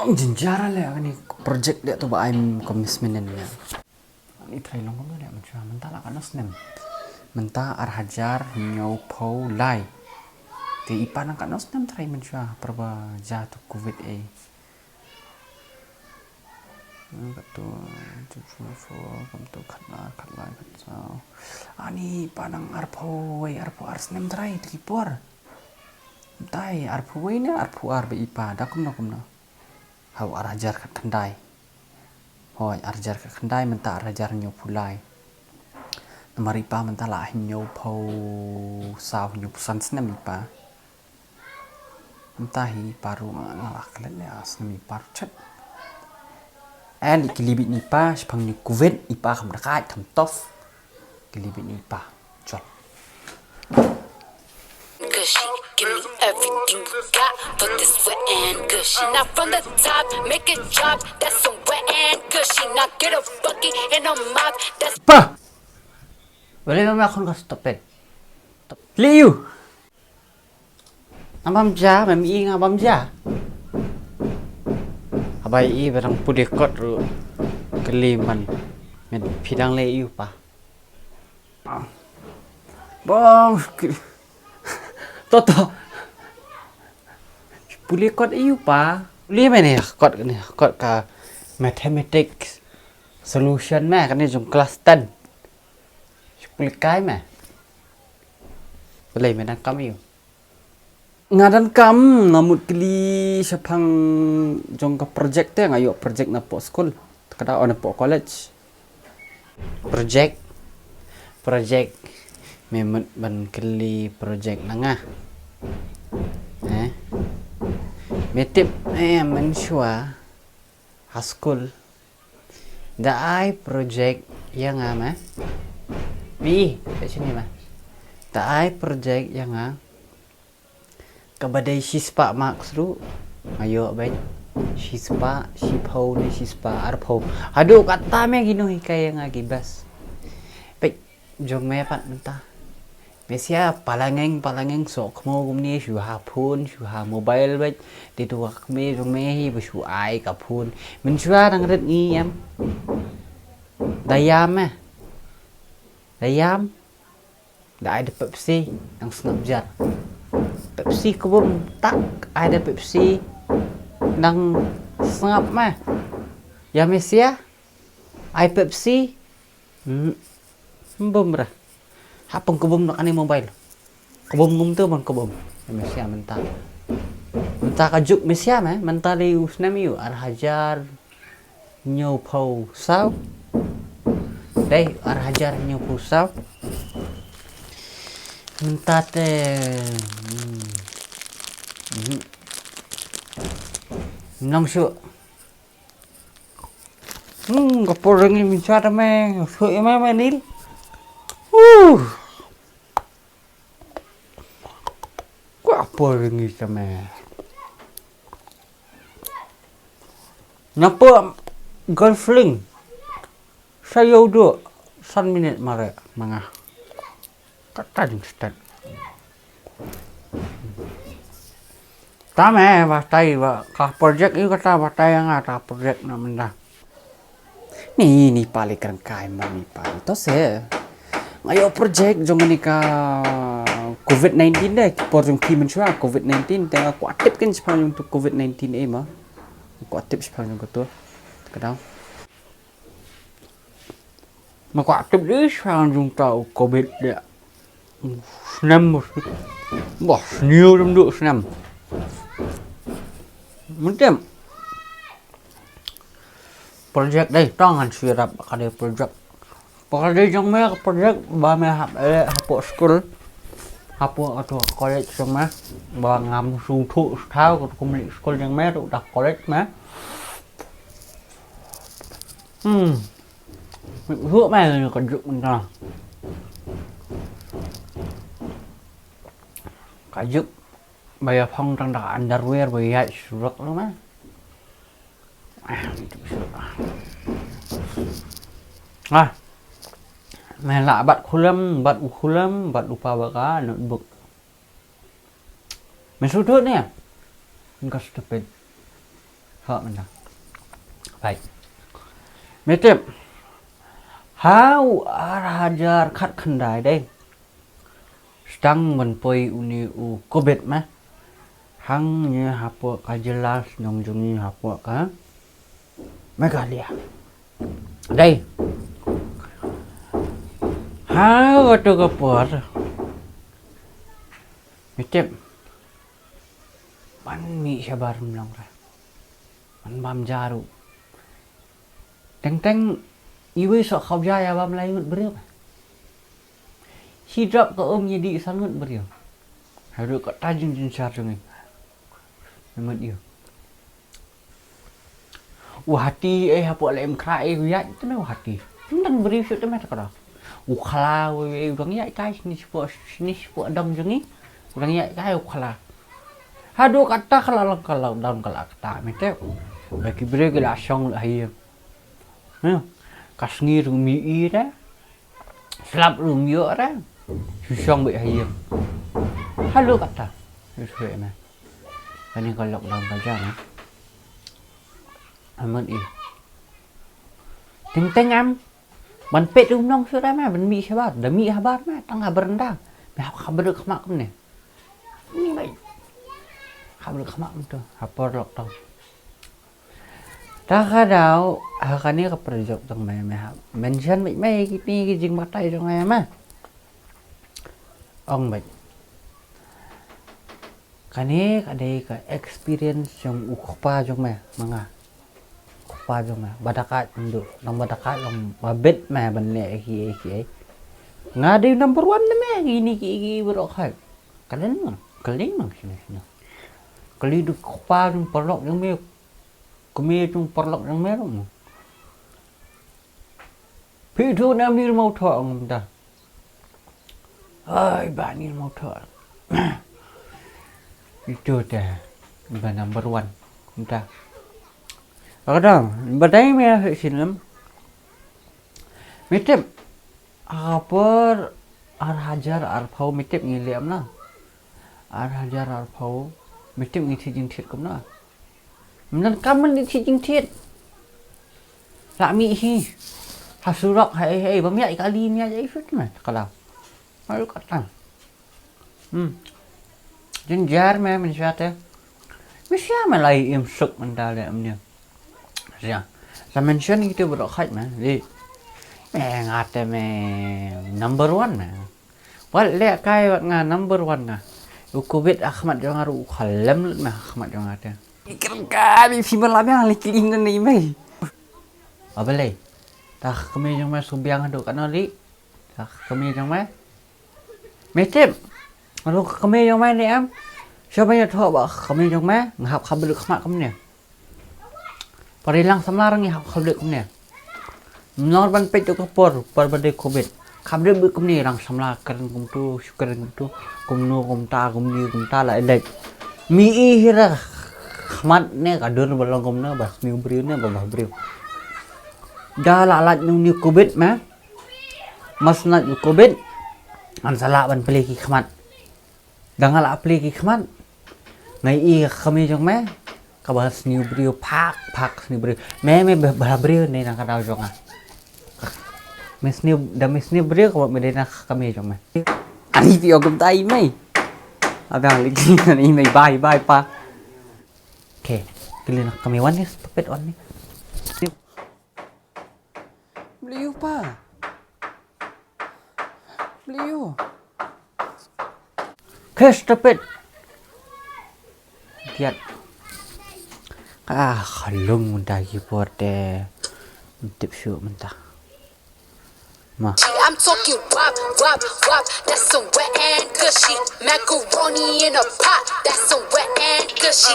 Jenjara lah ni projek dia tu baim commitment ni. Ni try long ko dia macam mentah lah kanas nem. Mentah arhajar nyau pau lai. Ti ipan ang kanas nem try macam perba jatuh covid Betul, cuci kamu tu kat lai betul. Ani panang arpo ars nem try tripor. Entai arpo ni arpo ar be ipa dakum na. Hau arhajar kat kendai. Hoi arhajar kat kendai mentah arhajar nyau pulai. Namar ipa mentah lah nyau pau sau nyau pusan senam ipa. Mentah hi paru ngalah kelet ya senam ipa chat. Kilibit ni pa sepang ni kuvet ipa kam dekat kam tof kilibit ni pa col. Gushy, give me everything you got. Put this wet and gushy. Now from the top, make it drop. That's some wet and gushy. Now get a bucket and a mop. That's Pa. Boleh mama aku nak stop it. Liu. Abam ja, mami ing abam ja. Abai i barang pudih kot ru keliman. Med pidang le iu pa. Bang. Toto. Pulih kot iu pa. Pulih mana ni kot ni kot ka mathematics solution mah kan ni jom kelas 10. Pulih kai mah. Boleh mana kam iu. Ngadan kam ngamut kili sepang jong ka project te ngayo project na po school kada on po college project memang ban kili project nanga metip menshua high school da project yang ama bi kat sini mah da project yang kabadai sispa maksud ayo baik sispa sipau ni sispa arpau aduh kata me gino hikaya nga gibas baik jong me pat mentah mesia palangeng sok mo gumni shu ha phone shu ha mobile baik di tu me jong me hi bu ai ka phone min shua dang ret ni em dayam da ada Pepsi yang Snapchat Pepsi kebum tak ada Pepsi nang sengap mah ya mesia ai Pepsi bum ra hapang kebum nak ani mobile kebum ngum tu man kebum ya mesia mentah kajuk mesia mah mentah li usnamiu arhajar nyau pau sao dai arhajar nyau pau sao mentah te nong su kapur ni mincar me su me manil kapur ni sama napa girlfriend saya udah 1 minit mare mangah kata jeng start tama batai ba ka project itu kata batai yang ada project namanya ni paling keren kai mani paling to se ngayo project jong ni ka covid-19 deh project ki menshua covid-19 tengah aku aktif kan sepang untuk covid-19 mah aku aktif sepang betul kadang aku aktif deh sepang jong tau covid dia senam wah new dum duk senam Mungkin project đây trong hành suy rap cái project project trong mấy project ba mẹ học học school học ở college trong mấy ba ngắm su thụ thao của công nghệ school trong mấy tụ đặc college mấy mình hứa mày rồi còn dụng mình nào cả dụng bây giờ phong trong đó underwear bây giờ rất lắm á mày lạ bạn khulam bạn lupa baka notebook mày số trước nè mình có stupid Hak mana? Baik. Metep. How hajar khat khandai đây. Stang menpoi uni u kobet mah. Hang nya hapo ka jelas nyong jungi hapo ka. Megalia. Đây. How to ka por. Metep. Ban mi sabar mlong ra. Ban bam jaru. Teng iwe sok khau jaya bam lai ngut beriu. Si drop ko jadi san ngut beriu. Haru ko tajung jin sar jung. Memang dia. Hati hapo lem kra ya itu me hati. Ndan beriu sut me ta ka. Ukhala we udang ya kai ni spo dam jungi. Udang ya kai ukhala. Hadu kata kalau dalam kata mete. Bagi beriu ke lasong hai. Kasngi rumi i đó slap rumi yo đó susong bị hay halo kata suwe mà anh còn lọc lòng cả ra nữa aman i ting am ban pet nong sudah mah ban mi sabar dah mi habar mah tengah berendang mah khabar kemak ni ni baik khabar kemak tu hapor lok tongถ้าข้าดาวคันนี้ก็ประโยคตรงไหมครับเมนชั่นไม่นี่จริงมาไตตรงไหนมั้ยองแบบคันนี้ก็ได้ก็ experience จงอุกปาจงไหมมั้งอ่ะอุกปาจงไหมบัดกัดดูลองบัดกัดลองมาเบ็ดไหมบันเล่ขี้งาดี number 1นี่แม่ini berok hai kalian mang sini kali duอุกปาจงปลอกจงไม่kami chung perlok yang merong. Pitu namir mau thọ ngum ta. Ai bani mau thọ. Itu dah. Ba number 1 ngum ta. Kadang badai me sinam. Mitep apa hajar arphau mitep ngiliam na. Hajar arphau mitep ngisi jing thit kum na. Mình cắm đi thị chính thiết lạ mị hi hạt sưu rộng hay bấm nhạy cả lim nha giấy phút mà cả nào nó cắt thẳng dân jar mà mình sao thế mấy sao mà lại im sực mình ta lại âm nhỉ rồi là mình xem cái tiêu bật khách mà đi mẹ ngạt thế mẹ number 1 mà vậy lẽ cái bạn ngà number 1 nè cô biết Ahmad cho ngaru khalam mà Ahmad cho ngạt thế Ikan kami fiber labang lagi ingin ni mai. Apa lagi? Tak kami yang mai subiang ada kat nari. Tak kami yang mai. Metep. Kalau kami yang mai ni am. Siapa yang tahu bah kami yang mai ngahap khabar kemak kami ni. Parilang samlarang ngahap khabar kami ni. Nor ban pet tu kapor par badai covid. Khabar bu kami ni rang samlar keren kum tu syukur kum tu kum no kum ta lại dek. Mi hira Khmat ni kadur balong kom na bas new brew ni bah brew. Dah lalat new covid mah. Mas nak covid. An salah ban peli ki khmat. Dah ngalak peli ki khmat. Ngai i kami jong mah. Ka bas new brew pak new brew. Me bah brew ni nak kadau jong ah. Mes new brew ka me nak kami jong mah. Ani pi ogum tai mai. Abang lagi ni mai bye pa. Okay, kalian kami wan ni pepet wan ni. Beliau pa. Beliau. Kes pepet. Lihat. Khalung muntah keyboard deh. Tip shoot muntah. Ma. I'm talking wop, that's some wet and gushy. Macaroni in a pot, that's some wet and gushy.